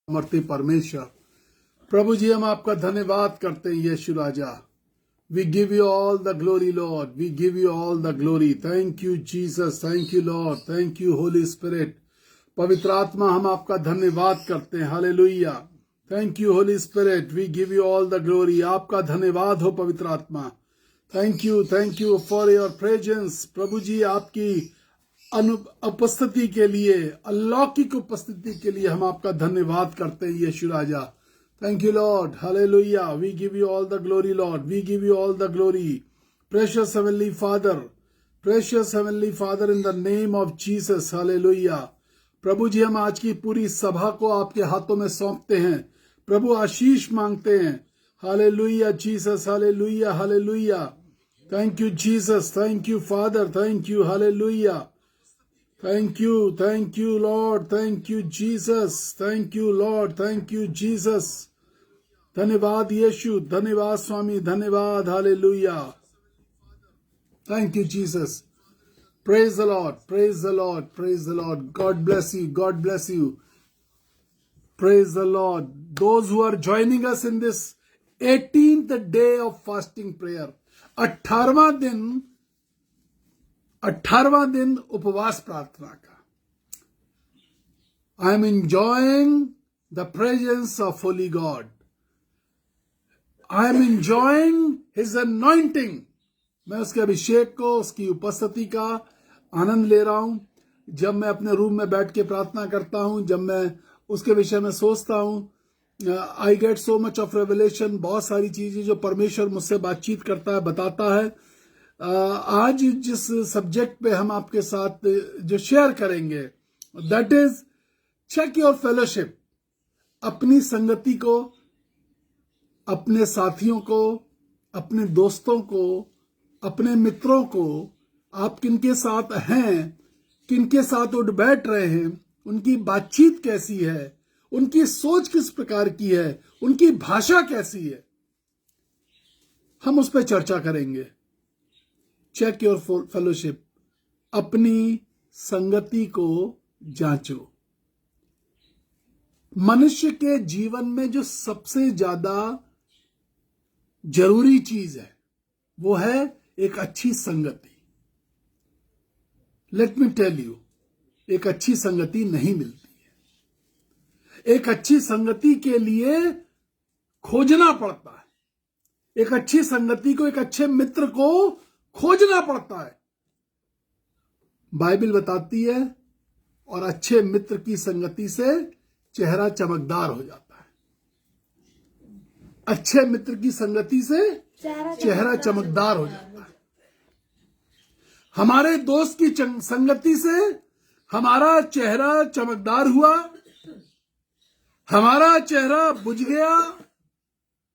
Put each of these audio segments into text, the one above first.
समर्थी परमेश्वर, प्रभु जी हम आपका धन्यवाद करते हैं यीशु राजा। We give you all the glory lord, we give you all the glory. Thank you Jesus, thank you lord, thank you holy spirit. पवित्र आत्मा हम आपका धन्यवाद करते हैं। Hallelujah. Thank you holy spirit, we give you all the glory. आपका धन्यवाद हो पवित्र आत्मा। Thank you for your presence. प्रभु जी आपकी उपस्थिति के लिए, अलौकिक उपस्थिति के लिए हम आपका धन्यवाद करते हैं यीशु राजा। Thank you lord, hallelujah. We give you all the glory lord, we give you all the glory. Precious heavenly father in the name of Jesus, hallelujah. प्रभु जी हम आज की पूरी सभा को आपके हाथों में सौंपते हैं। प्रभु आशीष मांगते हैं। Hallelujah Jesus, hallelujah, hallelujah. Thank you Jesus, thank you father, thank you, hallelujah. Thank you, Lord. Thank you, Jesus. Thank you, Lord. Thank you, Jesus. धन्यवाद यीशु, धन्यवाद स्वामी, धन्यवाद, hallelujah. Thank you, Jesus. Praise the Lord, praise the Lord, praise the Lord. God bless you, God bless you. Praise the Lord. Those who are joining us in this 18th day of fasting prayer, 18वां दिन उपवास प्रार्थना का। I am enjoying the presence of Holi God. I am enjoying his anointing. मैं उसके अभिषेक को, उसकी उपस्थिति का आनंद ले रहा हूं। जब मैं अपने रूम में बैठ के प्रार्थना करता हूं, जब मैं उसके विषय में सोचता हूं, I get so much of revelation. बहुत सारी चीजें जो परमेश्वर मुझसे बातचीत करता है, बताता है। आज जिस सब्जेक्ट पे हम आपके साथ जो शेयर करेंगे, that is check your fellowship. अपनी संगति को, अपने साथियों को, अपने दोस्तों को, अपने मित्रों को, आप किनके साथ हैं, किनके साथ उठ बैठ रहे हैं, उनकी बातचीत कैसी है, उनकी सोच किस प्रकार की है, उनकी भाषा कैसी है, हम उस पर चर्चा करेंगे। Check your fellowship. अपनी संगति को जांचो। मनुष्य के जीवन में जो सबसे ज्यादा जरूरी चीज है वो है एक अच्छी संगति। लेट मी टेल यू, एक अच्छी संगति नहीं मिलती है। एक अच्छी संगति के लिए खोजना पड़ता है। एक अच्छी संगति को, एक अच्छे मित्र को खोजना पड़ता है। बाइबल बताती है, और अच्छे मित्र की संगति से चेहरा चमकदार हो जाता है। अच्छे मित्र की संगति से चेहरा चमकदार हो जाता है। हमारे दोस्त की संगति से हमारा चेहरा चमकदार हुआ, हमारा चेहरा बुझ गया,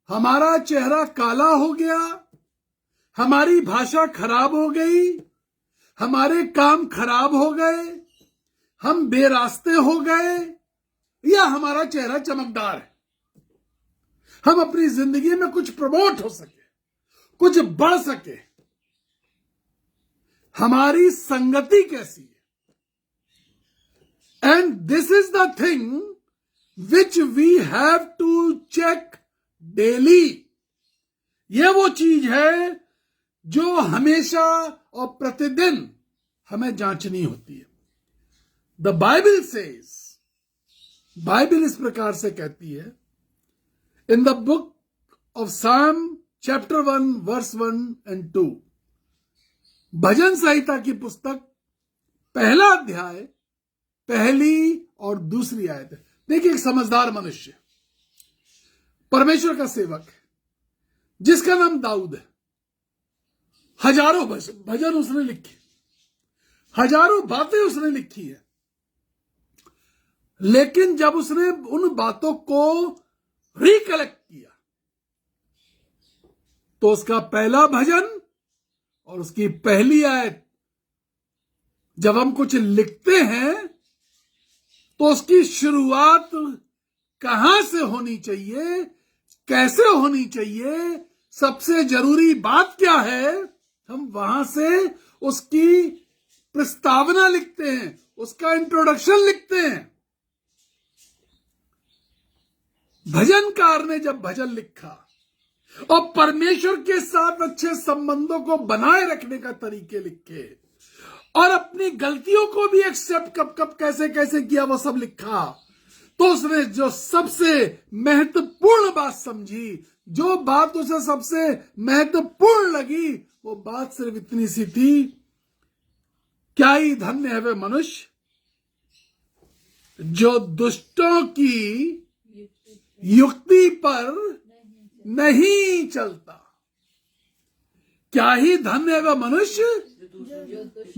हमारा चेहरा काला हो गया, हमारी भाषा खराब हो गई, हमारे काम खराब हो गए, हम बेरास्ते हो गए, या हमारा चेहरा चमकदार है। हम अपनी जिंदगी में कुछ प्रमोट हो सके, कुछ बढ़ सके। हमारी संगति कैसी है? And this is the thing which we have to check daily. ये वो चीज है जो हमेशा और प्रतिदिन हमें जांचनी होती है। द बाइबल सेज, बाइबल इस प्रकार से कहती है, इन द बुक ऑफ साम चैप्टर 1 वर्स 1 and 2, भजन संहिता की पुस्तक पहला अध्याय पहली और दूसरी आयत है। देखिए, एक समझदार मनुष्य, परमेश्वर का सेवक है, जिसका नाम दाऊद है। हजारों भजन उसने लिखे, हजारों बातें उसने लिखी है। लेकिन जब उसने उन बातों को रिकलेक्ट किया, तो उसका पहला भजन और उसकी पहली आयत, जब हम कुछ लिखते हैं तो उसकी शुरुआत कहां से होनी चाहिए, कैसे होनी चाहिए, सबसे जरूरी बात क्या है, हम वहां से उसकी प्रस्तावना लिखते हैं, उसका इंट्रोडक्शन लिखते हैं। भजनकार ने जब भजन लिखा और परमेश्वर के साथ अच्छे संबंधों को बनाए रखने का तरीके लिखे और अपनी गलतियों को भी एक्सेप्ट कब कब कैसे कैसे किया वो सब लिखा, तो उसने जो सबसे महत्वपूर्ण बात समझी, जो बात उसे सबसे महत्वपूर्ण लगी, वो बात सिर्फ इतनी सी थी, क्या ही धन्य है वे मनुष्य जो दुष्टों की युक्ति पर नहीं चलता। क्या ही धन्य है वह मनुष्य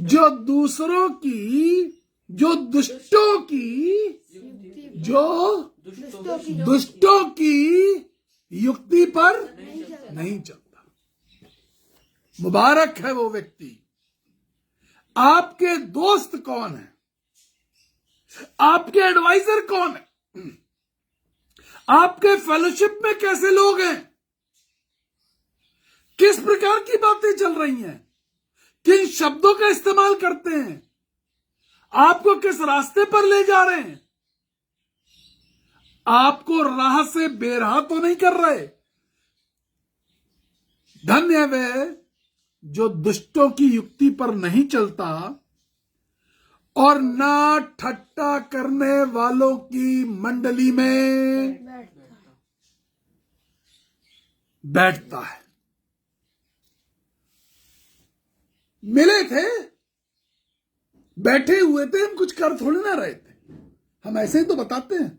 जो दूसरों की, जो दुष्टों की, जो दुष्टों की युक्ति पर नहीं चलता। मुबारक है वो व्यक्ति। आपके दोस्त कौन है? आपके एडवाइजर कौन है? आपके फेलोशिप में कैसे लोग हैं? किस प्रकार की बातें चल रही हैं? किन शब्दों का इस्तेमाल करते हैं? आपको किस रास्ते पर ले जा रहे हैं? आपको राह से बेराह तो नहीं कर रहे। धन्य है वह जो दुष्टों की युक्ति पर नहीं चलता और ना ठट्टा करने वालों की मंडली में बैठता है। मिले थे, बैठे हुए थे, हम कुछ कर थोड़े ना रहे थे, हम ऐसे ही तो बताते हैं।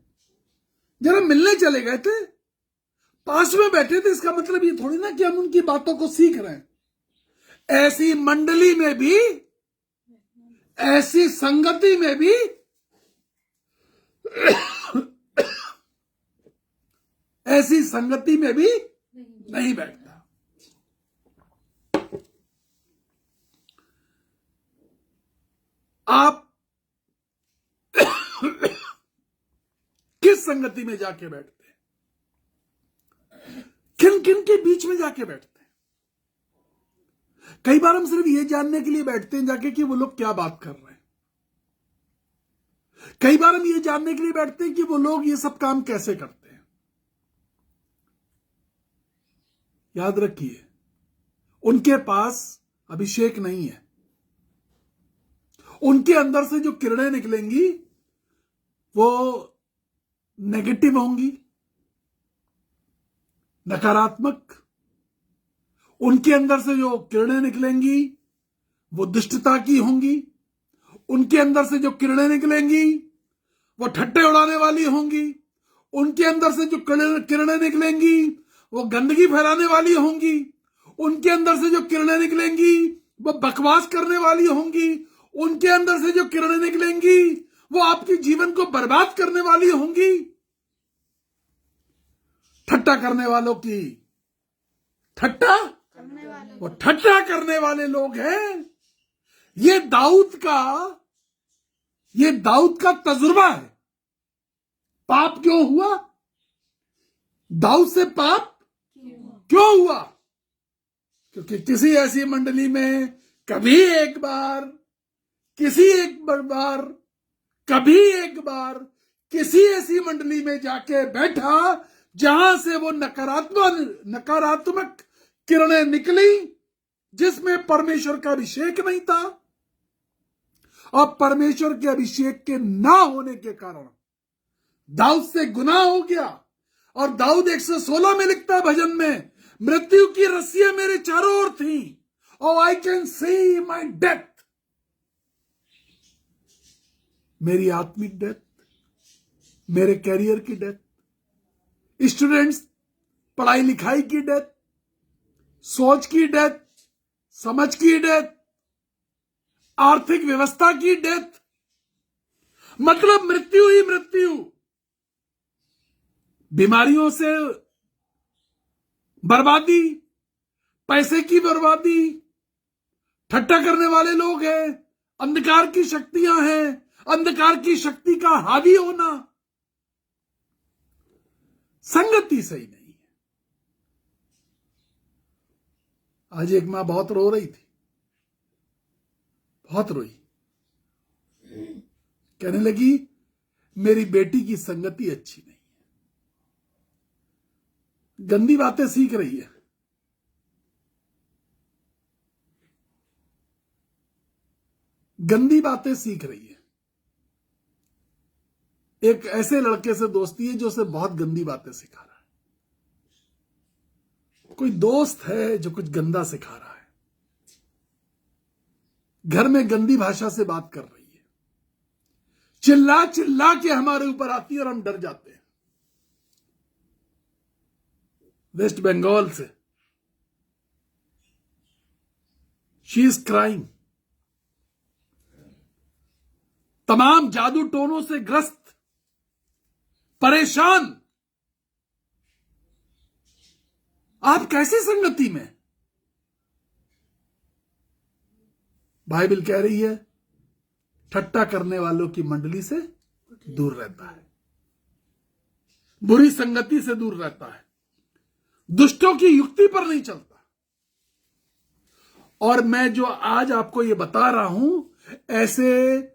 जरा मिलने चले गए थे, पास में बैठे थे, इसका मतलब ये थोड़ी ना कि हम उनकी बातों को सीख रहे हैं। ऐसी मंडली में भी, ऐसी संगति में भी ऐसी संगति में भी नहीं बैठता। आप किस संगति में जाके बैठते हैं? किन किन के बीच में जाके बैठते हैं? कई बार हम सिर्फ ये जानने के लिए बैठते हैं जाके कि वो लोग क्या बात कर रहे हैं। कई बार हम ये जानने के लिए बैठते हैं कि वो लोग ये सब काम कैसे करते हैं। याद रखिए, उनके पास अभिषेक नहीं है। उनके अंदर से जो किरणें निकलेंगी वो नेगेटिव होंगी, नकारात्मक। उनके अंदर से जो किरणें निकलेंगी वो दुष्टता की होंगी। उनके अंदर से जो किरणें निकलेंगी वो ठट्टे उड़ाने वाली होंगी। उनके अंदर से जो किरणें निकलेंगी वो गंदगी फैलाने वाली होंगी। उनके अंदर से जो किरणें निकलेंगी वो बकवास करने वाली होंगी। उनके अंदर से जो किरणें निकलेंगी वो आपके जीवन को बर्बाद करने वाली होंगी। ठट्टा करने वालों की, ठट्टा, वो ठट्टा करने वाले लोग हैं। ये दाऊद का तजुर्बा है। पाप क्यों हुआ? दाऊद से पाप क्यों हुआ? क्योंकि किसी ऐसी मंडली में कभी एक बार किसी ऐसी मंडली में जाके बैठा जहां से वो नकारात्मक किरणें निकली, जिसमें परमेश्वर का अभिषेक नहीं था। और परमेश्वर के अभिषेक के ना होने के कारण दाऊद से गुनाह हो गया। और दाऊद 116 में लिखता भजन में, मृत्यु की रस्सियां मेरे चारों ओर थी, और I can see my death. मेरी आत्मिक डेथ, मेरे कैरियर की डेथ, स्टूडेंट्स पढ़ाई लिखाई की डेथ, सोच की डेथ, समझ की डेथ, आर्थिक व्यवस्था की डेथ, मतलब मृत्यु ही मृत्यु। बीमारियों से बर्बादी, पैसे की बर्बादी, ठट्टा करने वाले लोग हैं, अंधकार की शक्तियां हैं, अंधकार की शक्ति का हावी होना, संगति सही नहीं है। आज एक मां बहुत रो रही थी, बहुत रोई, कहने लगी मेरी बेटी की संगति अच्छी नहीं है। गंदी बातें सीख रही है। गंदी बातें सीख रही है। एक ऐसे लड़के से दोस्ती है जो उसे बहुत गंदी बातें सिखा रहा है। कोई दोस्त है जो कुछ गंदा सिखा रहा है, घर में गंदी भाषा से बात कर रही है, चिल्ला चिल्ला के हमारे ऊपर आती है और हम डर जाते हैं। वेस्ट बंगाल से शी इज क्राइंग। तमाम जादू टोनों से ग्रस्त, परेशान। आप कैसी संगति में? बाइबल कह रही है ठट्टा करने वालों की मंडली से दूर रहता है, बुरी संगति से दूर रहता है, दुष्टों की युक्ति पर नहीं चलता। और मैं जो आज आपको ये बता रहा हूं, ऐसे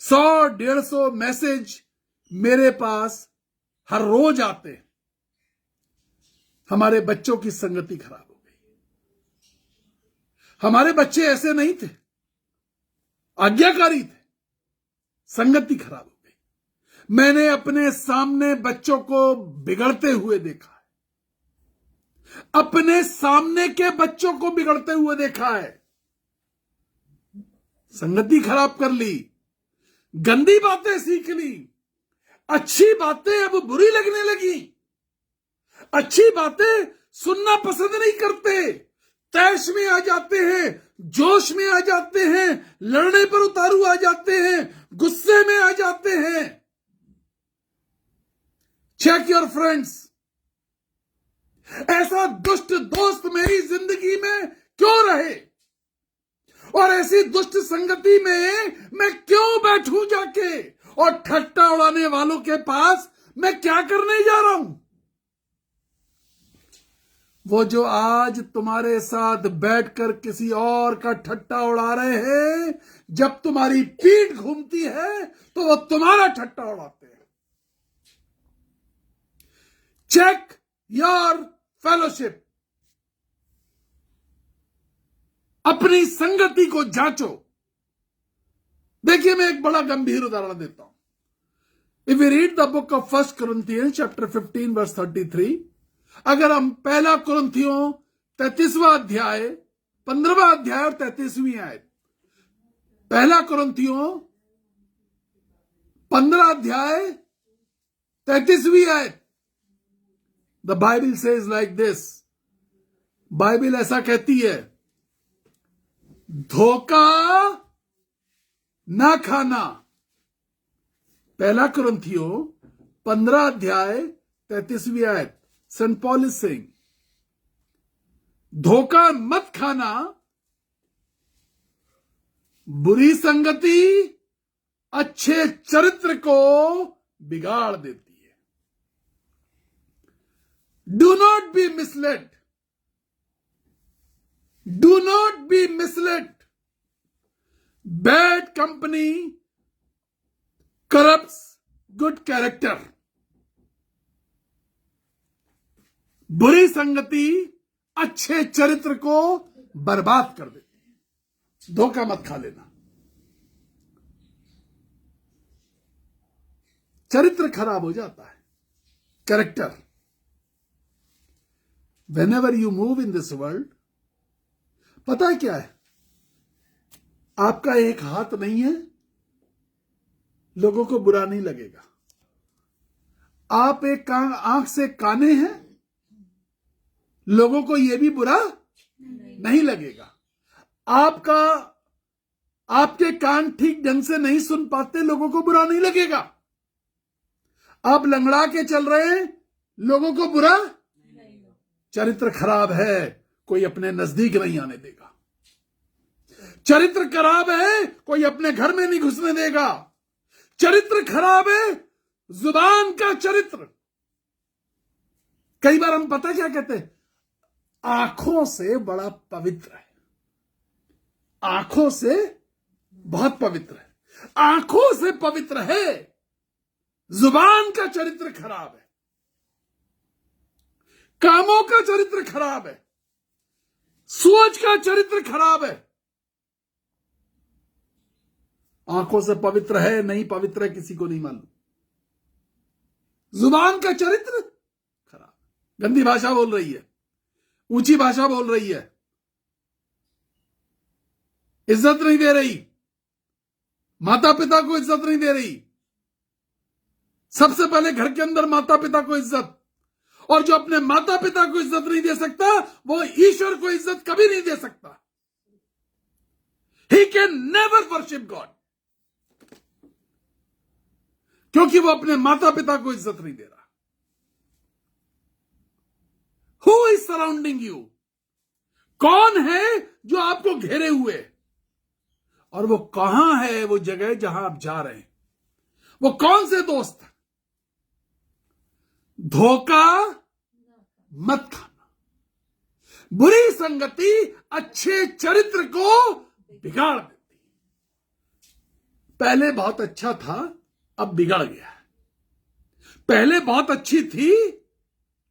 100-150 मैसेज मेरे पास हर रोज आते हैं। हमारे बच्चों की संगति खराब हो गई। हमारे बच्चे ऐसे नहीं थे, आज्ञाकारी थे, संगति खराब हो गई। मैंने अपने सामने बच्चों को बिगड़ते हुए देखा है, अपने सामने के बच्चों को बिगड़ते हुए देखा है। संगति खराब कर ली, गंदी बातें सीख ली, अच्छी बातें अब बुरी लगने लगी, अच्छी बातें सुनना पसंद नहीं करते, तैश में आ जाते हैं, जोश में आ जाते हैं, लड़ने पर उतारू आ जाते हैं, गुस्से में आ जाते हैं। Check your friends. ऐसा दुष्ट दोस्त मेरी जिंदगी में क्यों रहे, और ऐसी दुष्ट संगति में मैं क्यों बैठूं जाके, और ठट्टा उड़ाने वालों के पास मैं क्या करने जा रहा हूं? वो जो आज तुम्हारे साथ बैठकर किसी और का ठट्टा उड़ा रहे हैं, जब तुम्हारी पीठ घूमती है तो वो तुम्हारा ठट्टा उड़ाते हैं। Check your fellowship. अपनी संगति को जांचो। देखिए, मैं एक बड़ा गंभीर उदाहरण देता हूं। If you read the book of 1 Corinthians chapter 15 verse 33, अगर हम 1 कुरिन्थियों 33वां अध्याय 15वां अध्याय और 33वीं आयत, 1 कुरिन्थियों 15 अध्याय 33वीं आयत, the Bible says like this. Bible ऐसा कहती है, धोखा ना खाना। 1 कुरिन्थियों 15 अध्याय 33वीं आयत, सेंट पॉल इज सेइंग, धोखा मत खाना। बुरी संगति अच्छे चरित्र को बिगाड़ देती है। Do not be misled. Do not be misled. Bad company corrupts good character. बुरी संगति अच्छे चरित्र को बर्बाद कर देती है। धोखा मत खा लेना। चरित्र खराब हो जाता है, character. Whenever you move in this world, पता है क्या है, आपका एक हाथ नहीं है, लोगों को बुरा नहीं लगेगा। आप एक आंख से काने हैं, लोगों को यह भी बुरा नहीं लगेगा। आपके कान ठीक ढंग से नहीं सुन पाते, लोगों को बुरा नहीं लगेगा। आप लंगड़ा के चल रहे हैं, लोगों को बुरा। चरित्र खराब है, कोई अपने नजदीक नहीं आने देगा। चरित्र खराब है, कोई अपने घर में नहीं घुसने देगा। चरित्र खराब है, जुबान का चरित्र। कई बार हम पता क्या कहते हैं, आंखों से बड़ा पवित्र है, आंखों से बहुत पवित्र है, आंखों से पवित्र है, जुबान का चरित्र खराब है। कामों का चरित्र खराब है, सोच का चरित्र खराब है। आंखों से पवित्र है नहीं पवित्र है किसी को नहीं मालूम। जुबान का चरित्र खराब, गंदी भाषा बोल रही है, ऊंची भाषा बोल रही है, इज्जत नहीं दे रही, माता पिता को इज्जत नहीं दे रही। सबसे पहले घर के अंदर माता पिता को इज्जत, और जो अपने माता पिता को इज्जत नहीं दे सकता वो ईश्वर को इज्जत कभी नहीं दे सकता। He can never worship God, क्योंकि वो अपने माता पिता को इज्जत नहीं दे रहा। Who is surrounding you? कौन है जो आपको घेरे हुए, और वो कहां है वो जगह जहां आप जा रहे हैं? वो कौन से दोस्त? धोखा मत खाना। बुरी संगति अच्छे चरित्र को बिगाड़ देती। पहले बहुत अच्छा था, अब बिगड़ गया है। पहले बहुत अच्छी थी,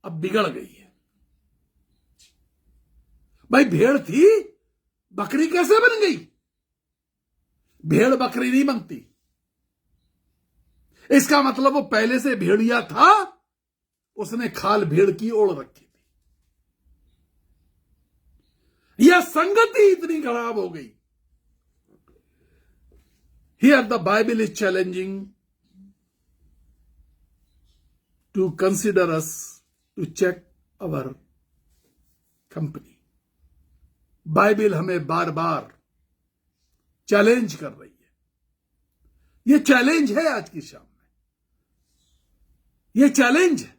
अब बिगड़ गई है। भाई भेड़ थी, बकरी कैसे बन गई? भेड़ बकरी नहीं बनती। इसका मतलब वो पहले से भेड़िया था, उसने खाल भेड़ की ओढ़ रखी थी। यह संगति इतनी खराब हो गई। Here the Bible is challenging to consider us, to check our company. Bible हमें बार बार चैलेंज कर रही है। यह चैलेंज है आज की शाम में, यह चैलेंज है।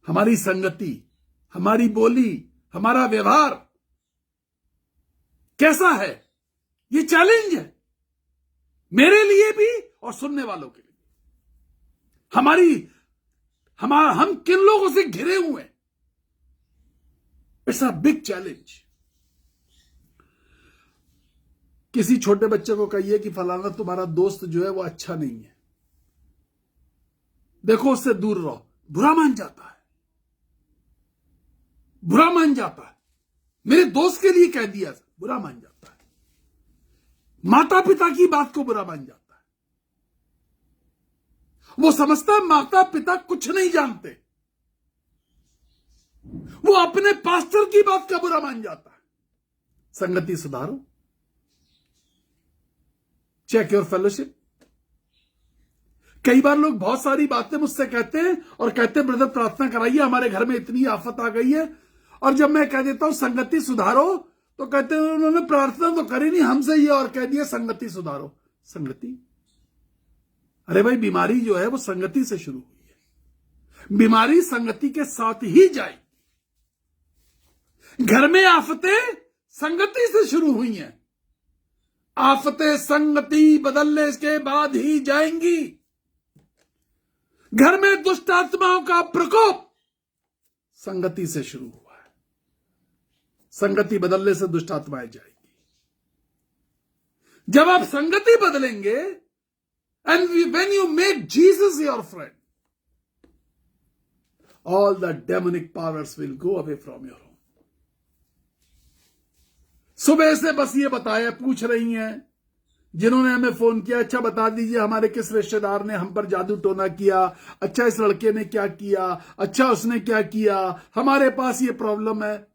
हमारी संगति, हमारी बोली, हमारा व्यवहार कैसा है, यह चैलेंज है मेरे लिए भी और सुनने वालों के लिए। हम किन लोगों से घिरे हुए हैं, इट्स अ बिग चैलेंज। किसी छोटे बच्चे को कहिए कि फलाना तुम्हारा दोस्त जो है वो अच्छा नहीं है, देखो उससे दूर रहो, बुरा मान जाता है, बुरा मान जाता है। मेरे दोस्त के लिए कह दिया, बुरा मान जाता है। माता पिता की बात को बुरा मान जाता है। वो समझता है माता पिता कुछ नहीं जानते, वो अपने पास्टर की बात का बुरा मान जाता है। संगति सुधारो, चेक योर फेलोशिप। कई बार लोग बहुत सारी बातें मुझसे कहते हैं और कहते हैं ब्रदर प्रार्थना कराइए, हमारे घर में इतनी आफत आ गई है। और जब मैं कह देता हूं संगति सुधारो तो कहते हैं उन्होंने प्रार्थना तो करी नहीं, हमसे ये और कह दिया संगति सुधारो। संगति, अरे भाई बीमारी जो है वो संगति से शुरू हुई है, बीमारी संगति के साथ ही जाएगी। घर में आफतें संगति से शुरू हुई हैं, आफतें संगति बदलने के बाद ही जाएंगी। घर में दुष्ट आत्माओं का प्रकोप संगति से शुरू हुआ है, संगति बदलने से दुष्ट आत्माएं जाएंगी। जब आप संगति बदलेंगे, and when you make Jesus your friend, all the demonic powers will go away from your home. सुबह से बस ये बताया, पूछ रही हैं जिन्होंने हमें फोन किया, अच्छा बता दीजिए हमारे किस रिश्तेदार ने हम पर जादू टोना किया, अच्छा इस लड़के ने क्या किया, अच्छा उसने क्या किया, हमारे पास ये प्रॉब्लम है।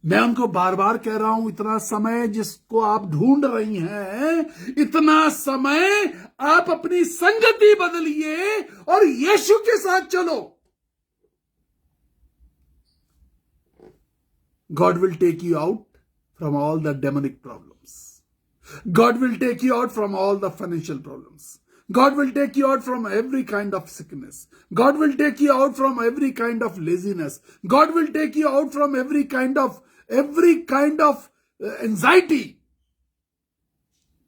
मैं उनको बार बार कह रहा हूं, इतना समय जिसको आप ढूंढ रही हैं, इतना समय आप अपनी संगति बदलिए और यीशु के साथ चलो। God will take you out from all the demonic problems. God will take you out from all the financial problems. God will take you out from every kind of sickness. God will take you out from every kind of laziness. God will take you out from every kind of anxiety.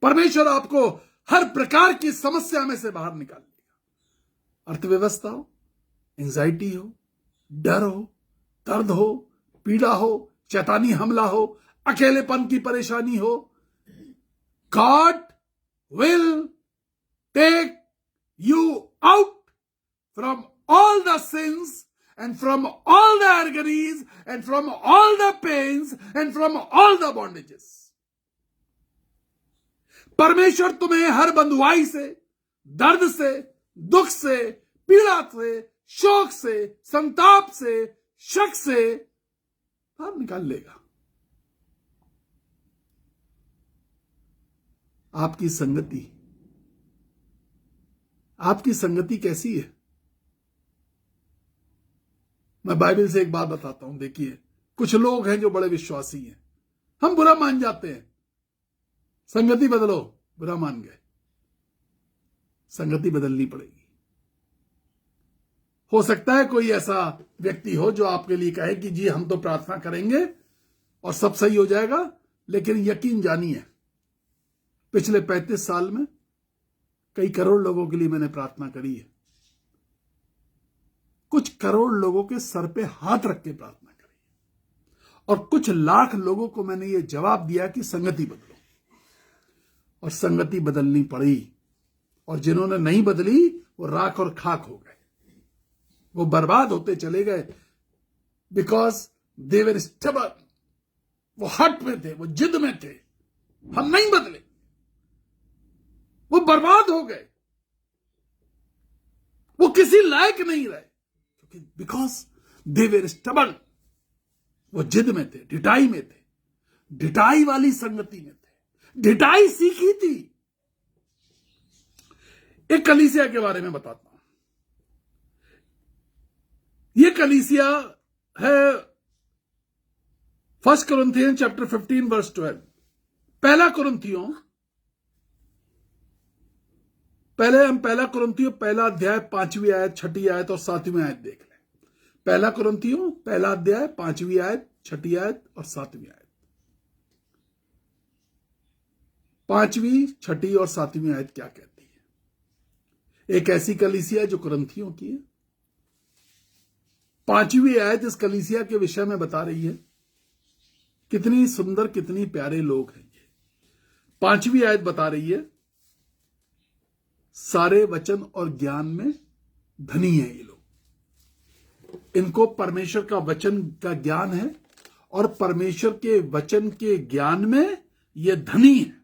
परमेश्वर आपको हर प्रकार की समस्या में से बाहर निकाल देगा। अर्थव्यवस्था हो, एंजाइटी हो, डर हो, दर्द हो, पीड़ा हो, शैतानी हमला हो, अकेलेपन की परेशानी हो, God will take you out from all the sins and from all the agonies and from all the pains and from all the bondages. परमेश्वर तुम्हें हर बंधुआई से, दर्द से, दुख से, पीड़ा से, शोक से, संताप से, शक से बाहर निकाल लेगा। आपकी संगति कैसी है? मैं बाइबल से एक बात बताता हूं। देखिए, कुछ लोग हैं जो बड़े विश्वासी हैं, हम बुरा मान जाते हैं, संगति बदलो, बुरा मान गए, संगति बदलनी पड़ेगी। हो सकता है कोई ऐसा व्यक्ति हो जो आपके लिए कहे कि जी हम तो प्रार्थना करेंगे और सब सही हो जाएगा, लेकिन यकीन जानिए पिछले 35 साल में कई करोड़ लोगों के लिए मैंने प्रार्थना करी है। कुछ करोड़ लोगों के सर पे हाथ रख के प्रार्थना करी है और कुछ लाख लोगों को मैंने ये जवाब दिया कि संगति बदलो, और संगति बदलनी पड़ी। और जिन्होंने नहीं बदली वो राख और खाक हो गए, वो बर्बाद होते चले गए, बिकॉज दे वर स्टबर्न। वो हट में थे, वो जिद में थे, हम नहीं बदले, वो बर्बाद हो गए, वो किसी लायक नहीं रहे, क्योंकि बिकॉज दे वर स्टबर्न। वो जिद में थे, ढिठाई में थे, ढिठाई वाली संगति में थे, ढिठाई सीखी थी। एक कलीसिया के बारे में बताता हूं। ये कलीसिया है 1 Corinthians chapter 15 verse 12। पहला कुरिन्थियों, पहले हम पहला कुरिन्थियों पहला अध्याय 5वीं आयत, 6ठी आयत और 7वीं आयत देख लें। पहला कुरिन्थियों पहला अध्याय 5वीं आयत, 6ठी आयत और 7वीं आयत। 5वीं, 6ठी और 7वीं आयत क्या कहती है? एक ऐसी कलीसिया जो कुरिन्थियों की है। 5वीं आयत इस कलीसिया के विषय में बता रही है कितनी सुंदर, कितनी प्यारे लोग हैं ये। 5वीं आयत बता रही है सारे वचन और ज्ञान में धनी है ये लोग। इनको परमेश्वर का वचन का ज्ञान है और परमेश्वर के वचन के ज्ञान में ये धनी है।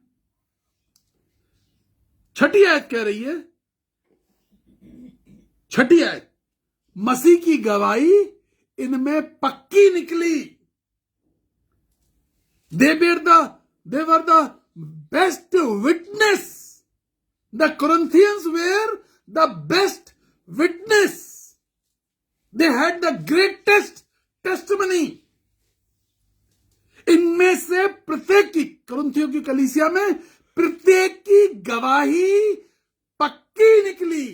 6ठी आयत कह रही है, 6ठी आयत, मसीह की गवाही इनमें पक्की निकली। They were the best witness. The Corinthians were the best witness. They had the greatest testimony. इनमें से प्रत्येक की, कुरिन्थियों की कलीसिया में प्रत्येक की गवाही पक्की निकली।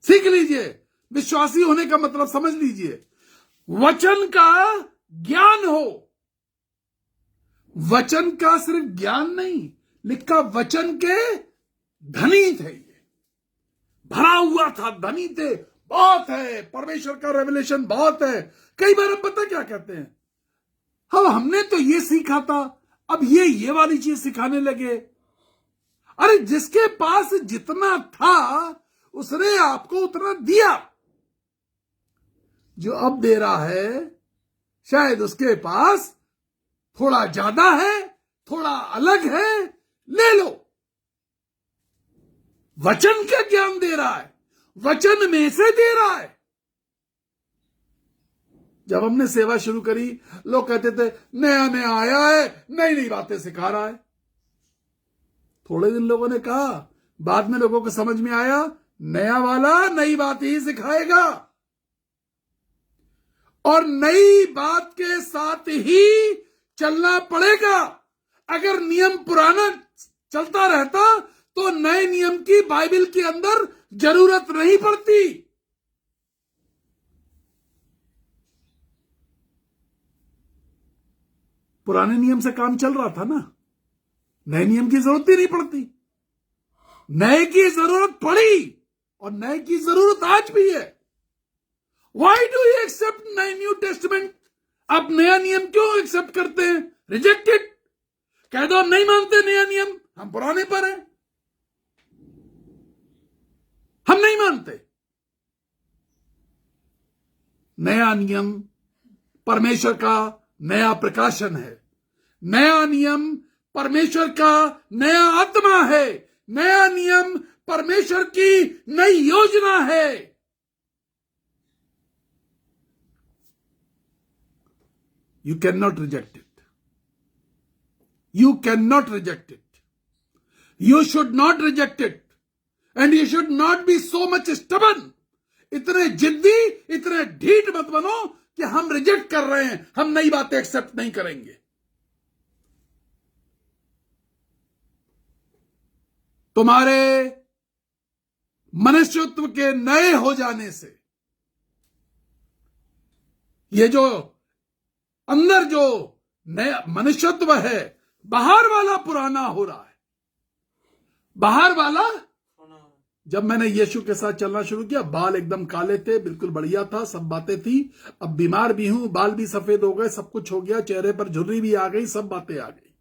सीख लीजिए, विश्वासी होने का मतलब समझ लीजिए, वचन का ज्ञान हो। वचन का सिर्फ ज्ञान नहीं, लिखा वचन के धनी थे, ये भरा हुआ था, धनी थे। बहुत है, परमेश्वर का रेवलेशन बहुत है। कई बार हम पता क्या कहते हैं, हाँ हमने तो ये सीखा था, अब ये वाली चीज सिखाने लगे। अरे जिसके पास जितना था उसने आपको उतना दिया। जो अब दे रहा है शायद उसके पास थोड़ा ज्यादा है, थोड़ा अलग है, ले लो। वचन का ज्ञान दे रहा है, वचन में से दे रहा है। जब हमने सेवा शुरू करी, लोग कहते थे नया नया आया है, नई नई बातें सिखा रहा है। थोड़े दिन लोगों ने कहा, बाद में लोगों को समझ में आया नया वाला नई बात ही सिखाएगा, और नई बात के साथ ही चलना पड़ेगा। अगर नियम पुराना चलता रहता तो नए नियम की बाइबल के अंदर जरूरत नहीं पड़ती। पुराने नियम से काम चल रहा था ना, नए नियम की जरूरत ही नहीं पड़ती। नए की जरूरत पड़ी और नए की जरूरत आज भी है। Why do you accept New Testament? आप नया नियम क्यों एक्सेप्ट करते हैं? Reject it. कह दो हम नहीं मानते नया नियम, हम पुराने पर हैं, हम नहीं मानते। नया नियम परमेश्वर का नया प्रकाशन है। नया नियम परमेश्वर का नया आत्मा है। नया नियम परमेश्वर की नई योजना है। You can not reject it. You cannot reject it. You should not reject it. And you should not be so much stubborn. इतने जिद्दी, इतने ढीठ मत बनो कि हम रिजेक्ट कर रहे हैं, हम नई बातें एक्सेप्ट नहीं करेंगे। तुम्हारे मनुष्यत्व के नए हो जाने से ये जो अंदर जो नया मनुष्यत्व है, बाहर वाला पुराना हो रहा है। बाहर वाला, जब मैंने यीशु के साथ चलना शुरू किया, बाल एकदम काले थे, बिल्कुल बढ़िया था, सब बातें थी। अब बीमार भी हूं, बाल भी सफेद हो गए, सब कुछ हो गया, चेहरे पर झुर्री भी आ गई, सब बातें आ गई।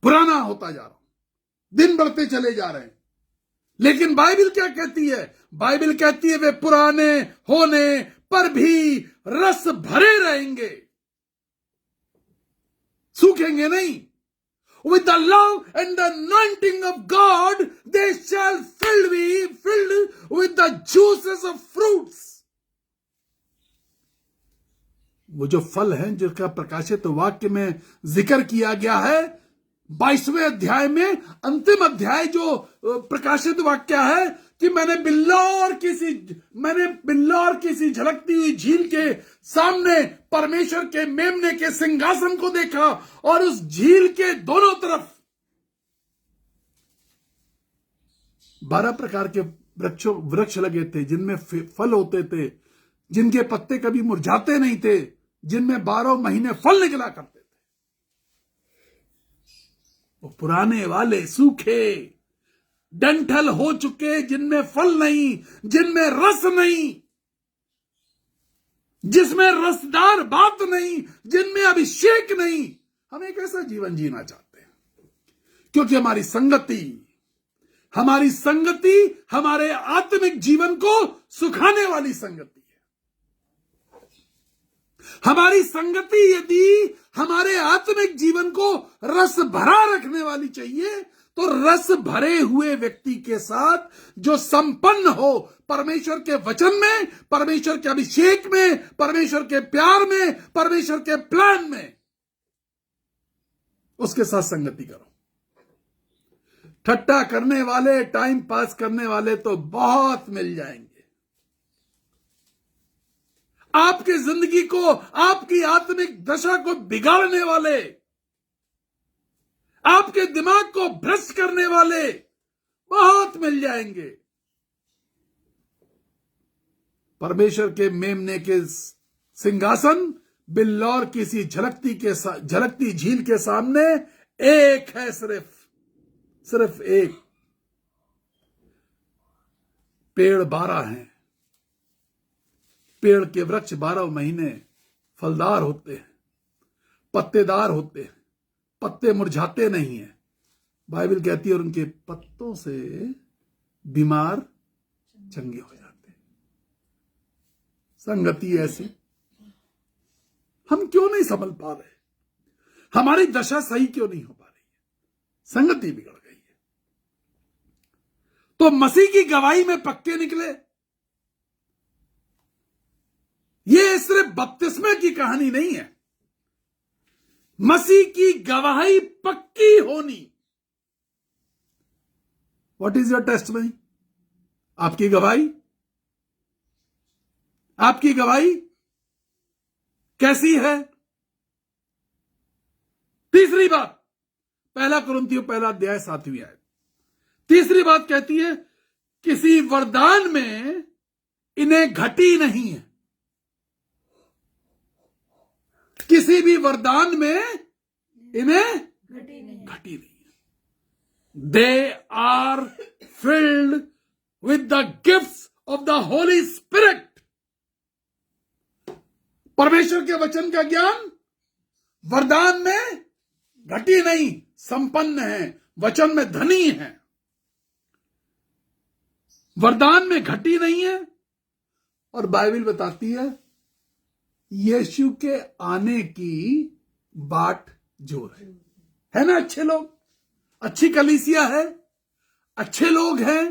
पुराना होता जा रहा हूं, दिन बढ़ते चले जा रहे हैं। लेकिन बाइबल क्या कहती है? बाइबल कहती है वे पुराने होने पर भी रस भरे रहेंगे, सूखेंगे नहीं। With the love and the anointing of God, they shall be filled with the juices of fruits. वो जो फल हैं जिनका प्रकाशित वाक्य में जिक्र किया गया है, 22वें अध्याय में अंतिम अध्याय जो प्रकाशित वाक्य है कि मैंने बिल्ला और किसी झलकती हुई झील के सामने परमेश्वर के मेमने के सिंहासन को देखा, और उस झील के दोनों तरफ 12 प्रकार के वृक्ष लगे थे, जिनमें फल होते थे, जिनके पत्ते कभी मुरझाते नहीं थे, जिनमें 12 महीने फल निकला करते थे। वो पुराने वाले सूखे डंठल हो चुके, जिनमें फल नहीं, जिनमें रस नहीं, जिसमें रसदार बात नहीं, जिनमें अभिषेक नहीं। हम एक ऐसा जीवन जीना चाहते हैं, क्योंकि हमारी संगति हमारे आत्मिक जीवन को सुखाने वाली संगति है। हमारी संगति यदि हमारे आत्मिक जीवन को रस भरा रखने वाली चाहिए, तो रस भरे हुए व्यक्ति के साथ जो संपन्न हो परमेश्वर के वचन में, परमेश्वर के अभिषेक में, परमेश्वर के प्यार में, परमेश्वर के प्लान में, उसके साथ संगति करो। ठट्टा करने वाले, टाइम पास करने वाले तो बहुत मिल जाएंगे। आपकी जिंदगी को, आपकी आत्मिक दशा को बिगाड़ने वाले, आपके दिमाग को भ्रष्ट करने वाले बहुत मिल जाएंगे। परमेश्वर के मेमने के सिंहासन बिल्लौर किसी झलकती झील के सामने एक है, सिर्फ एक। पेड़ 12 हैं। पेड़ के वृक्ष 12 महीने फलदार होते हैं, पत्तेदार होते हैं, पत्ते मुरझाते नहीं हैं। बाइबल कहती है और उनके पत्तों से बीमार चंगे हो जाते हैं। संगति ऐसी हम क्यों नहीं संभल पा रहे? हमारी दशा सही क्यों नहीं हो पा रही है? संगति बिगड़ गई है। तो मसीह की गवाही में पक्के निकले। ये सिर्फ बपतिस्मे की कहानी नहीं है। मसीह की गवाही पक्की होनी। What is your testimony? आपकी गवाही, आपकी गवाही कैसी है? तीसरी बात, 1 कुरिन्थियों 1 अध्याय 7वीं आयत। तीसरी बात कहती है किसी वरदान में इन्हें घटी नहीं है। किसी भी वरदान में इन्हें घटी नहीं है। They are filled with the gifts of the Holy Spirit. परमेश्वर के वचन का ज्ञान वरदान में घटी नहीं, संपन्न है, वचन में धनी है। वरदान में घटी नहीं है। और बाइबल बताती यीशु के आने की बाट जोर है ना। अच्छे लोग, अच्छी कलीसिया है, अच्छे लोग हैं।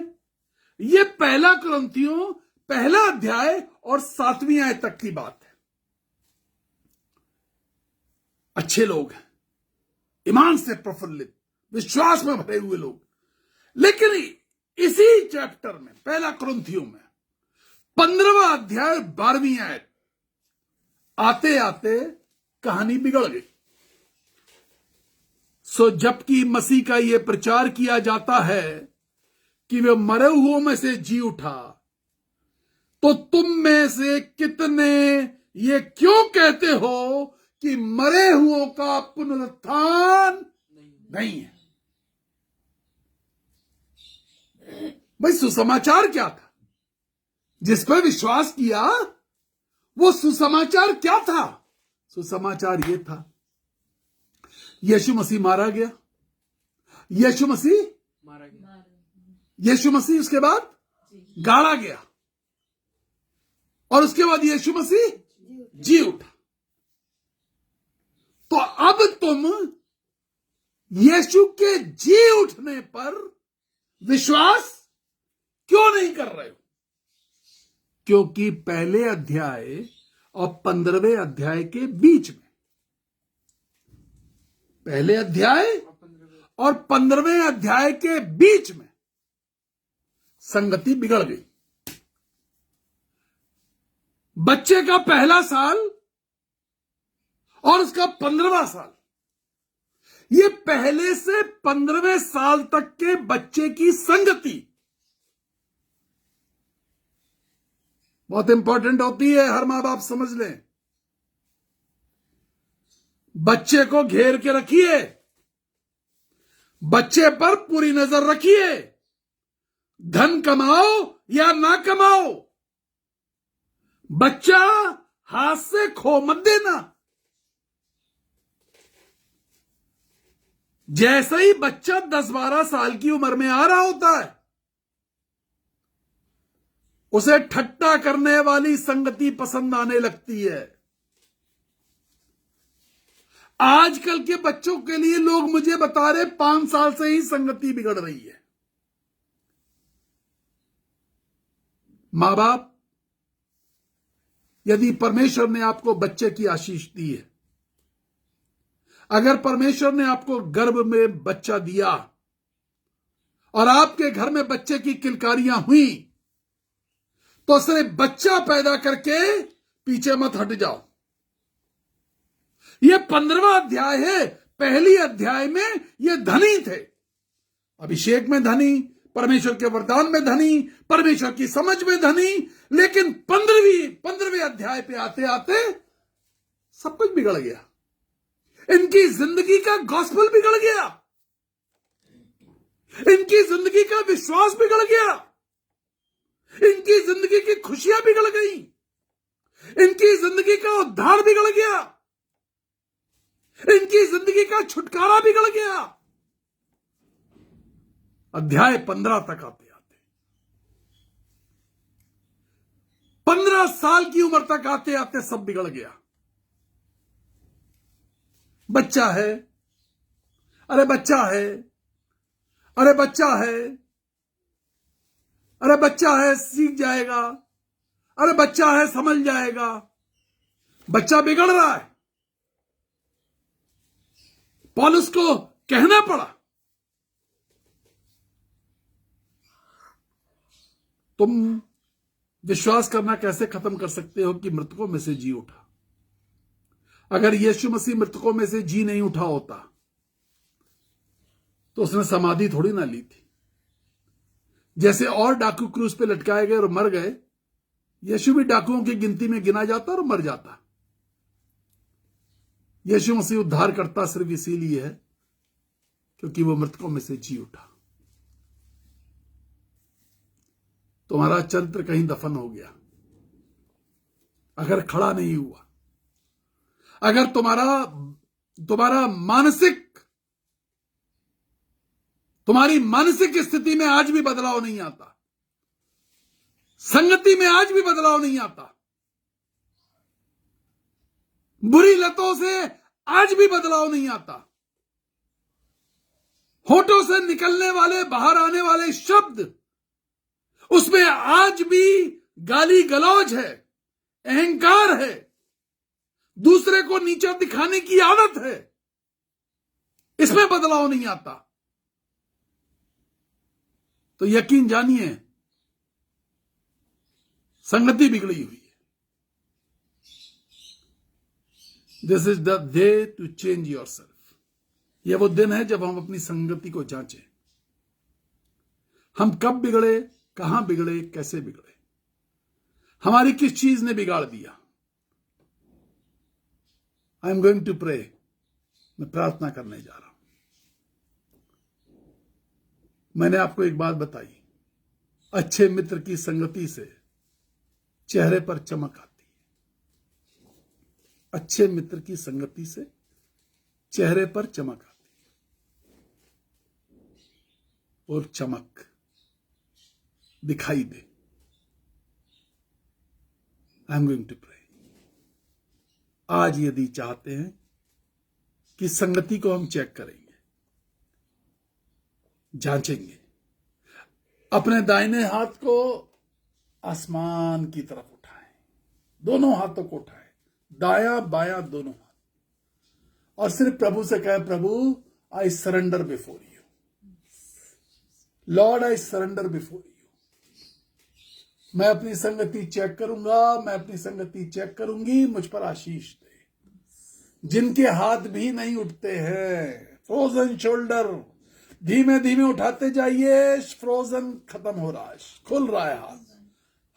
ये पहला कुरिन्थियों पहला अध्याय और 7वीं आयत तक की बात है। अच्छे लोग हैं, ईमान से प्रफुल्लित, विश्वास में भरे हुए लोग। लेकिन इसी चैप्टर में पहला कुरिन्थियों में 15वां अध्याय 12वीं आयत आते आते कहानी बिगड़ गई। सो जबकि मसीह का यह प्रचार किया जाता है कि वे मरे हुओं में से जी उठा, तो तुम में से कितने ये क्यों कहते हो कि मरे हुओं का पुनरुत्थान नहीं है। भाई सुसमाचार क्या था? जिस पर विश्वास किया वो सुसमाचार क्या था? सुसमाचार ये था, यीशु मसीह मारा गया, यीशु मसीह मारा गया, यीशु मसीह उसके बाद गाड़ा गया, और उसके बाद यीशु मसीह जी उठा। तो अब तुम यीशु के जी उठने पर विश्वास क्यों नहीं कर रहे हो? क्योंकि पहले अध्याय और 15वें अध्याय के बीच में, पहले अध्याय और 15वें अध्याय के बीच में संगति बिगड़ गई। बच्चे का पहला साल और उसका 15वां साल, ये पहले से 15वें साल तक के बच्चे की संगति बहुत इंपॉर्टेंट होती है। हर मां बाप समझ लें। बच्चे को घेर के रखिए, बच्चे पर पूरी नजर रखिए। धन कमाओ या ना कमाओ, बच्चा हाथ से खो मत देना। जैसे ही बच्चा 10-12 साल की उम्र में आ रहा होता है, उसे ठट्टा करने वाली संगति पसंद आने लगती है। आजकल के बच्चों के लिए लोग मुझे बता रहे 5 साल से ही संगति बिगड़ रही है। मां बाप, यदि परमेश्वर ने आपको बच्चे की आशीष दी है, अगर परमेश्वर ने आपको गर्भ में बच्चा दिया और आपके घर में बच्चे की किलकारियां हुई, तो सिर्फ बच्चा पैदा करके पीछे मत हट जाओ। यह 15वां अध्याय है। पहली अध्याय में ये धनी थे, अभिषेक में धनी, परमेश्वर के वरदान में धनी, परमेश्वर की समझ में धनी। लेकिन 15वें अध्याय पे आते आते सब कुछ बिगड़ गया। इनकी जिंदगी का गॉस्पेल बिगड़ गया, इनकी जिंदगी का विश्वास बिगड़ गया, इनकी जिंदगी की खुशियां बिगड़ गई, इनकी जिंदगी का उद्धार बिगड़ गया, इनकी जिंदगी का छुटकारा बिगड़ गया। अध्याय 15 तक आते आते 15 साल की उम्र तक आते आते सब बिगड़ गया। बच्चा है, अरे बच्चा है, अरे बच्चा है, अरे बच्चा है सीख जाएगा, अरे बच्चा है समझ जाएगा। बच्चा बिगड़ रहा है। पौलुस को कहना पड़ा, तुम विश्वास करना कैसे खत्म कर सकते हो कि मृतकों में से जी उठा? अगर यीशु मसीह मृतकों में से जी नहीं उठा होता तो उसने समाधि थोड़ी ना ली थी। जैसे और डाकू क्रूस पे लटकाए गए और मर गए, यीशु भी डाकुओं की गिनती में गिना जाता और मर जाता। यीशु मसीह उद्धार करता सिर्फ इसीलिए है क्योंकि वो मृतकों में से जी उठा। तुम्हारा चरित्र कहीं दफन हो गया अगर खड़ा नहीं हुआ, अगर तुम्हारी मानसिक स्थिति में आज भी बदलाव नहीं आता, संगति में आज भी बदलाव नहीं आता, बुरी लतों से आज भी बदलाव नहीं आता, होठों से निकलने वाले बाहर आने वाले शब्द उसमें आज भी गाली गलौज है, अहंकार है, दूसरे को नीचा दिखाने की आदत है, इसमें बदलाव नहीं आता। तो यकीन जानिए संगति बिगड़ी हुई है। This is the day to change yourself. यह वो दिन है जब हम अपनी संगति को जांचें। हम कब बिगड़े, कहां बिगड़े, कैसे बिगड़े, हमारी किस चीज ने बिगाड़ दिया। I am going to pray. मैं प्रार्थना करने जा रहा हूं। मैंने आपको एक बात बताई, अच्छे मित्र की संगति से चेहरे पर चमक आती है। अच्छे मित्र की संगति से चेहरे पर चमक आती है और चमक दिखाई दे। I am going to pray. आज यदि चाहते हैं कि संगति को हम चेक करेंगे, जांचेंगे, अपने दाहिने हाथ को आसमान की तरफ उठाएं, दोनों हाथों को उठाएं, दाया बाया दोनों हाथ, और सिर्फ प्रभु से कहें, प्रभु I surrender before you, lord I surrender before you. मैं अपनी संगति चेक करूंगा, मैं अपनी संगति चेक करूंगी, मुझ पर आशीष दे। जिनके हाथ भी नहीं उठते हैं, फ्रोजन शोल्डर, धीमे धीमे उठाते जाइए, फ्रोजन खत्म हो रहा है, खुल रहा है हाथ।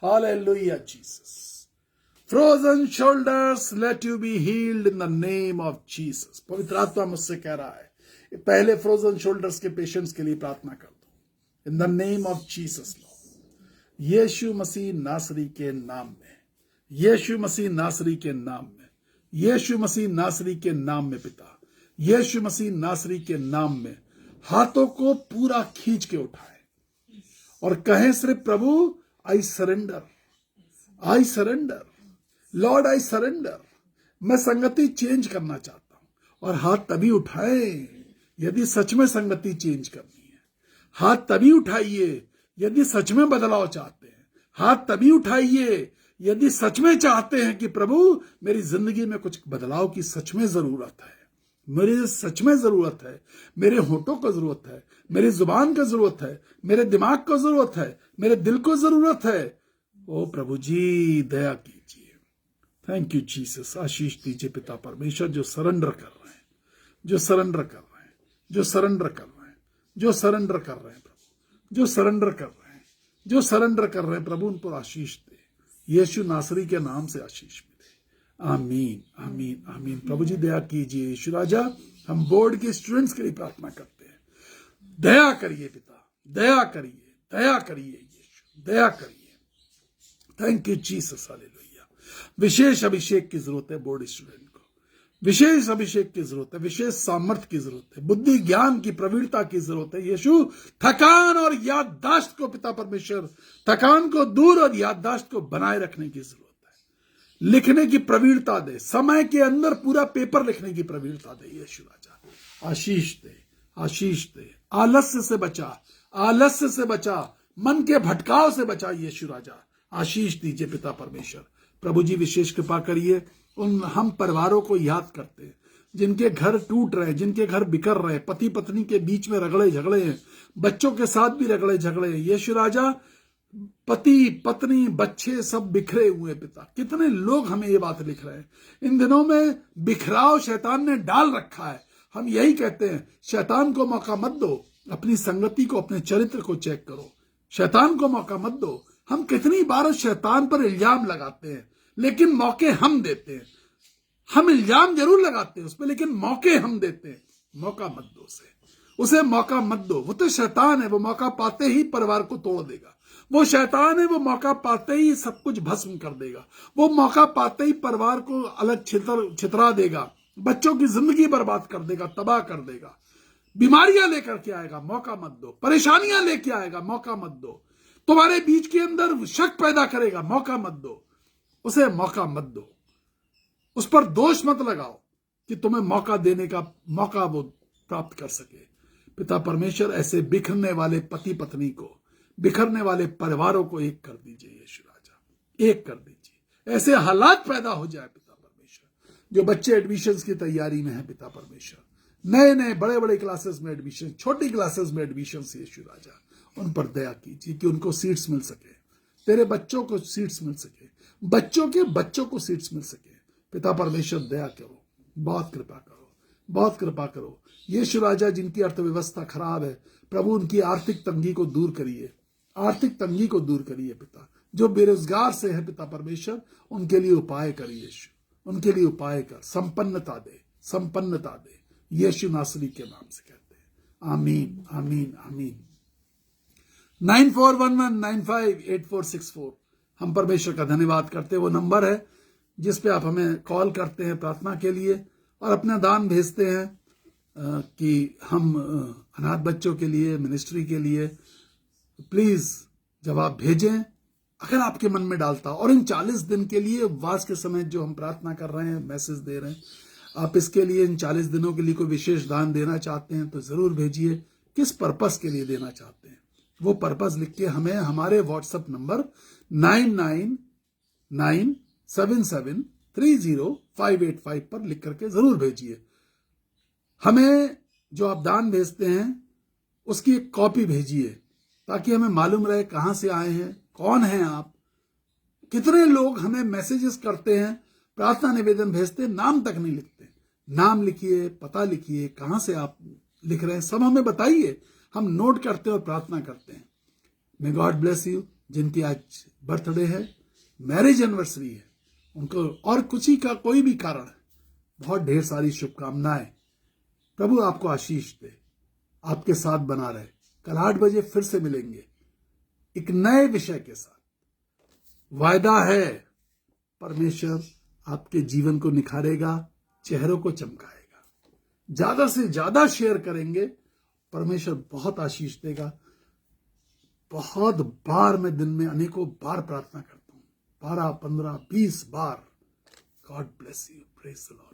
Hallelujah Jesus. Frozen shoulders let you be healed in the name of Jesus. पवित्र आत्मा मुझसे कह रहा है, पहले फ्रोजन शोल्डर्स के पेशेंट्स के लिए प्रार्थना कर दो। In the name of Jesus lord, Yeshu Masih नासरी के नाम में, यीशु मसीह नासरी के नाम में, यीशु मसीह नासरी के नाम में पिता, यीशु मसीह नासरी के नाम में हाथों को पूरा खींच के उठाए और कहें सिर्फ, प्रभु I surrender, I surrender, lord I surrender. मैं संगति चेंज करना चाहता हूं। और हाथ तभी उठाए यदि सच में संगति चेंज करनी है। हाथ तभी उठाइए यदि सच में बदलाव चाहते हैं। हाथ तभी उठाइए यदि सच में चाहते हैं कि प्रभु मेरी जिंदगी में कुछ बदलाव की सच में जरूरत है, मेरी सच में जरूरत है, मेरे होठों को जरूरत है, मेरी जुबान का जरूरत है, मेरे दिमाग को जरूरत है, मेरे दिल को जरूरत है। ओ प्रभु जी दया कीजिए। Thank you Jesus. आशीष दीजिए पिता परमेश्वर, जो सरेंडर कर रहे हैं, जो सरेंडर कर रहे हैं, जो सरेंडर कर रहे हैं, जो सरेंडर कर रहे हैं प्रभु, जो सरेंडर कर रहे हैं, जो सरेंडर कर रहे हैं प्रभु, उन पर आशीष दे। यीशु नासरी के नाम से आशीष मिले। आमीन आमीन आमीन। प्रभु जी दया कीजिए। यीशु राजा, हम बोर्ड के स्टूडेंट्स के लिए प्रार्थना करते हैं। दया करिए पिता, दया करिए, दया करिए यीशु, दया करिए। Thank you Jesus. हालेलुया। विशेष अभिषेक की जरूरत है बोर्ड स्टूडेंट को, विशेष अभिषेक की जरूरत है, विशेष सामर्थ्य की जरूरत है, बुद्धि ज्ञान की प्रवीणता की जरूरत है। यीशु, थकान और याददाश्त को पिता परमेश्वर, थकान को दूर और याददाश्त को बनाए रखने की जरूरत है। लिखने की प्रवीणता दे, समय के अंदर पूरा पेपर लिखने की प्रवीणता दे। यीशु राजा आशीष दे, आशीष दे। आलस्य से बचा, आलस्य से बचा, मन के भटकाव से बचा। यीशु राजा आशीष दीजिए पिता परमेश्वर। प्रभु जी विशेष कृपा करिए। उन हम परिवारों को याद करते हैं जिनके घर टूट रहे, जिनके घर बिखर रहे, पति पत्नी के बीच में रगड़े झगड़े हैं, बच्चों के साथ भी रगड़े झगड़े हैं। यीशु राजा, पति पत्नी बच्चे सब बिखरे हुए पिता। कितने लोग हमें ये बात लिख रहे हैं। इन दिनों में बिखराव शैतान ने डाल रखा है। हम यही कहते हैं, शैतान को मौका मत दो, अपनी संगति को, अपने चरित्र को चेक करो। शैतान को मौका मत दो। हम कितनी बार शैतान पर इल्जाम लगाते हैं, लेकिन मौके हम देते हैं। हम इल्जाम जरूर लगाते हैं उस पर, लेकिन मौके हम देते हैं। मौका मत दो उसे मौका मत दो। वो तो शैतान है, वो मौका पाते ही परिवार को तोड़ देगा। वो शैतान है, वो मौका पाते ही सब कुछ भस्म कर देगा। वो मौका पाते ही परिवार को अलग छितरा देगा, बच्चों की जिंदगी बर्बाद कर देगा, तबाह कर देगा, बीमारियां लेकर के आएगा। मौका मत दो। परेशानियां लेके आएगा, मौका मत दो। तुम्हारे बीच के अंदर शक पैदा करेगा, मौका मत दो उसे, मौका मत दो, उस पर दोष मत लगाओ कि तुम्हें मौका देने का मौका वो प्राप्त कर सके। पिता परमेश्वर ऐसे बिखरने वाले पति पत्नी को, बिखरने वाले परिवारों को एक कर दीजिए यीशु राजा, एक कर दीजिए। ऐसे हालात पैदा हो जाए पिता परमेश्वर, जो बच्चे एडमिशंस की तैयारी में है पिता परमेश्वर, नए नए बड़े बड़े क्लासेस में एडमिशन, छोटी क्लासेस में एडमिशन, यीशु राजा उन पर दया कीजिए कि उनको सीट्स मिल सके, तेरे बच्चों को सीट्स मिल सके, बच्चों के बच्चों को सीट्स मिल सके। पिता परमेश्वर दया करो, बहुत कृपा करो, बहुत कृपा करो। यीशु राजा जिनकी अर्थव्यवस्था खराब है, प्रभु उनकी आर्थिक तंगी को दूर करिए, आर्थिक तंगी को दूर करिए पिता। जो बेरोजगार से है पिता परमेश्वर, उनके लिए उपाय करिए यीशु, उनके लिए उपाय कर, संपन्नता दे, संपन्नता दे, यीशु नासरी के नाम से कहते हैं, आमीन आमीन आमीन। 9411958464 हम परमेश्वर का धन्यवाद करते हैं। वो नंबर है जिस पे आप हमें कॉल करते हैं प्रार्थना के लिए और अपना दान भेजते हैं कि हम अनाथ बच्चों के लिए, मिनिस्ट्री के लिए। प्लीज जब आप भेजें, अगर आपके मन में डालता, और इन 40 दिन के लिए उपवास के समय जो हम प्रार्थना कर रहे हैं, मैसेज दे रहे हैं, आप इसके लिए इन 40 दिनों के लिए कोई विशेष दान देना चाहते हैं तो जरूर भेजिए। किस पर्पस के लिए देना चाहते हैं वो पर्पस लिख के हमें हमारे व्हाट्सएप नंबर 9997730585 पर लिख करके जरूर भेजिए। हमें जो आप दान भेजते हैं उसकी एक कॉपी भेजिए ताकि हमें मालूम रहे कहां से आए हैं, कौन हैं आप। कितने लोग हमें मैसेजेस करते हैं, प्रार्थना निवेदन भेजते हैं, नाम तक नहीं लिखते। नाम लिखिए, पता लिखिए, कहां से आप लिख रहे हैं, सब हमें बताइए, हम नोट करते हैं और प्रार्थना करते हैं। May God bless you. जिनकी आज बर्थडे है, मैरिज एनिवर्सरी है, उनको और कुछ ही का कोई भी कारण है, बहुत ढेर सारी शुभकामनाएं। प्रभु आपको आशीष दे, आपके साथ बना रहे। कल 8 बजे फिर से मिलेंगे एक नए विषय के साथ। वायदा है परमेश्वर आपके जीवन को निखारेगा, चेहरों को चमकाएगा। ज्यादा से ज्यादा शेयर करेंगे, परमेश्वर बहुत आशीष देगा। बहुत बार मैं दिन में अनेकों बार प्रार्थना करता हूं, 12, 15, 20 बार। God bless you, praise the Lord.